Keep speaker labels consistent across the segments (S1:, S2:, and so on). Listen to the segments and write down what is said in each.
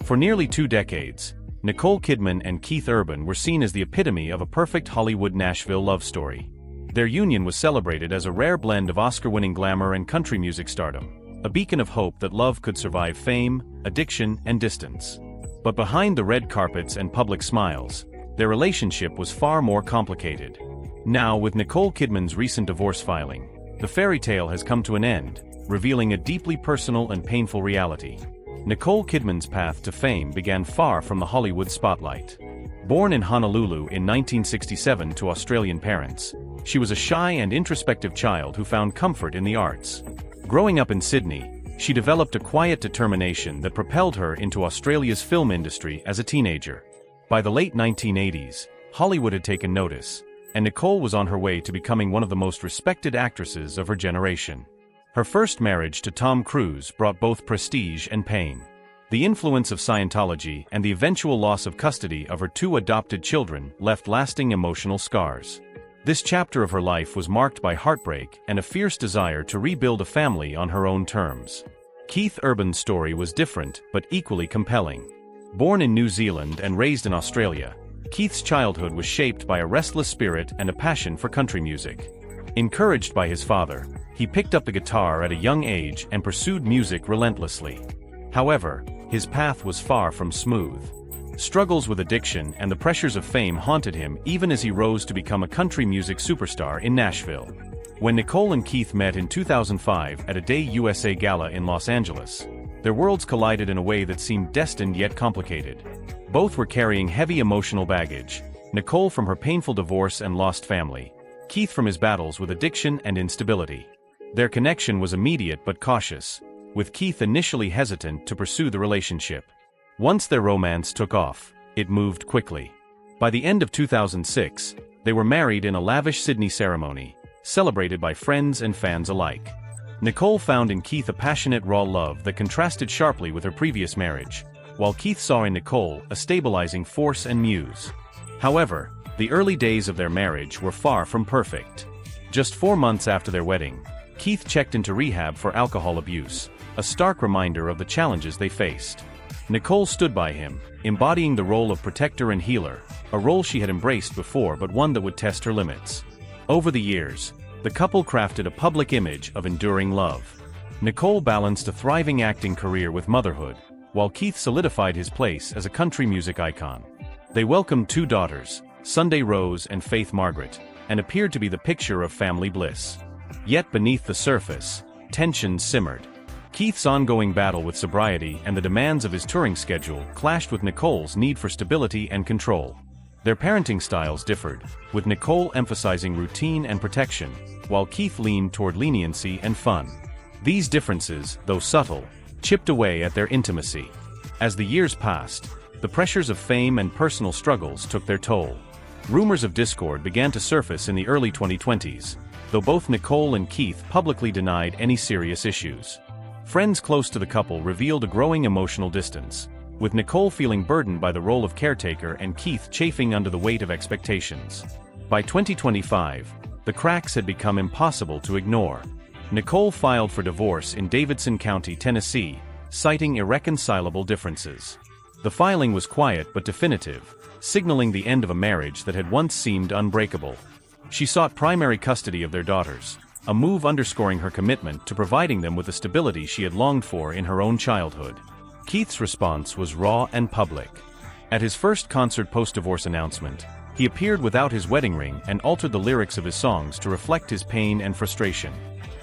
S1: For nearly 2 decades, Nicole Kidman and Keith Urban were seen as the epitome of a perfect Hollywood-Nashville love story. Their union was celebrated as a rare blend of Oscar-winning glamour and country music stardom, a beacon of hope that love could survive fame, addiction, and distance. But behind the red carpets and public smiles, their relationship was far more complicated. Now, with Nicole Kidman's recent divorce filing, the fairy tale has come to an end, revealing a deeply personal and painful reality. Nicole Kidman's path to fame began far from the Hollywood spotlight. Born in Honolulu in 1967 to Australian parents, she was a shy and introspective child who found comfort in the arts. Growing up in Sydney, she developed a quiet determination that propelled her into Australia's film industry as a teenager. By the late 1980s, Hollywood had taken notice, and Nicole was on her way to becoming one of the most respected actresses of her generation. Her first marriage to Tom Cruise brought both prestige and pain. The influence of Scientology and the eventual loss of custody of her 2 adopted children left lasting emotional scars. This chapter of her life was marked by heartbreak and a fierce desire to rebuild a family on her own terms. Keith Urban's story was different but equally compelling. Born in New Zealand and raised in Australia, Keith's childhood was shaped by a restless spirit and a passion for country music. Encouraged by his father, he picked up the guitar at a young age and pursued music relentlessly. However, his path was far from smooth. Struggles with addiction and the pressures of fame haunted him even as he rose to become a country music superstar in Nashville. When Nicole and Keith met in 2005 at a Day USA gala in Los Angeles, their worlds collided in a way that seemed destined yet complicated. Both were carrying heavy emotional baggage, Nicole from her painful divorce and lost family, Keith from his battles with addiction and instability. Their connection was immediate but cautious, with Keith initially hesitant to pursue the relationship. Once their romance took off, it moved quickly. By the end of 2006, they were married in a lavish Sydney ceremony, celebrated by friends and fans alike. Nicole found in Keith a passionate raw love that contrasted sharply with her previous marriage, while Keith saw in Nicole a stabilizing force and muse. However, the early days of their marriage were far from perfect. Just 4 months after their wedding, Keith checked into rehab for alcohol abuse, a stark reminder of the challenges they faced. Nicole stood by him, embodying the role of protector and healer, a role she had embraced before but one that would test her limits. Over the years, the couple crafted a public image of enduring love. Nicole balanced a thriving acting career with motherhood, while Keith solidified his place as a country music icon. They welcomed 2 daughters, Sunday Rose and Faith Margaret, and appeared to be the picture of family bliss. Yet beneath the surface, tensions simmered. Keith's ongoing battle with sobriety and the demands of his touring schedule clashed with Nicole's need for stability and control. Their parenting styles differed, with Nicole emphasizing routine and protection, while Keith leaned toward leniency and fun. These differences, though subtle, chipped away at their intimacy. As the years passed, the pressures of fame and personal struggles took their toll. Rumors of discord began to surface in the early 2020s, though both Nicole and Keith publicly denied any serious issues. Friends close to the couple revealed a growing emotional distance, with Nicole feeling burdened by the role of caretaker and Keith chafing under the weight of expectations. By 2025, the cracks had become impossible to ignore. Nicole filed for divorce in Davidson County, Tennessee, citing irreconcilable differences. The filing was quiet but definitive, signaling the end of a marriage that had once seemed unbreakable. She sought primary custody of their daughters, a move underscoring her commitment to providing them with the stability she had longed for in her own childhood. Keith's response was raw and public. At his first concert post-divorce announcement, he appeared without his wedding ring and altered the lyrics of his songs to reflect his pain and frustration.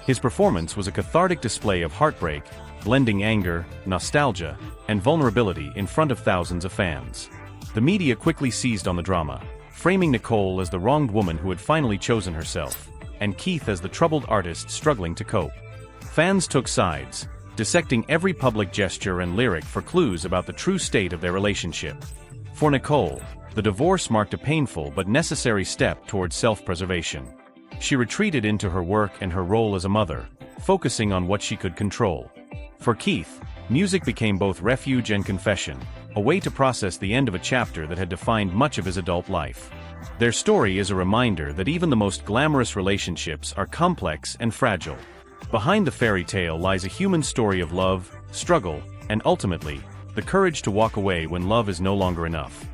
S1: His performance was a cathartic display of heartbreak, blending anger, nostalgia, and vulnerability in front of thousands of fans. The media quickly seized on the drama, framing Nicole as the wronged woman who had finally chosen herself, and Keith as the troubled artist struggling to cope. Fans took sides, dissecting every public gesture and lyric for clues about the true state of their relationship. For Nicole, the divorce marked a painful but necessary step towards self-preservation. She retreated into her work and her role as a mother, focusing on what she could control. For Keith, music became both refuge and confession, a way to process the end of a chapter that had defined much of his adult life. Their story is a reminder that even the most glamorous relationships are complex and fragile. Behind the fairy tale lies a human story of love, struggle, and ultimately, the courage to walk away when love is no longer enough.